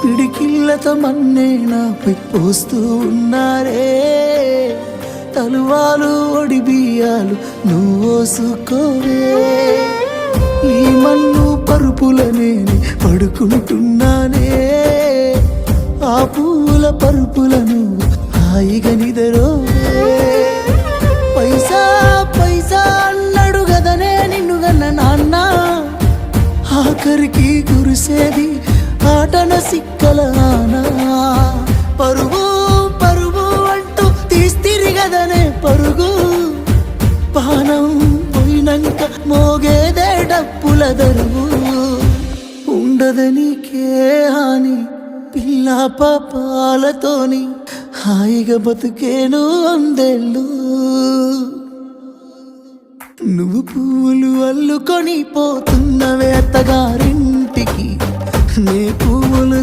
పిడికిళ్ళతో మన్నే నాపై పోస్తూ ఉన్నారే. తలువాలు ఒడి బియ్యాలు నువ్వోసుకోవే. ఈ మన్ను పరుపులనే పడుకుంటున్నానే. ఆ పూల పరుపులను హాయిగా నిదరోవే. పైసా పైసా అన్నాడు గదనే నిన్ను గన్న నాన్న. ఆఖరికి కురిసేది ఆటన సిక్కల ఆనా. పరుగు పరుగు అంటూ తీస్తిరి గదనే పరుగు. పానం పోయినంక మోగేదే డప్పుల దరువు. ఉండదనికే హాని పిల్ల పాపాలతోని హాయిగా బతుకేను వందేళ్ళు. నువ్వు పూలు అల్లుకొని పోతున్నవే అత్తగారింటికి. నే పువ్వులు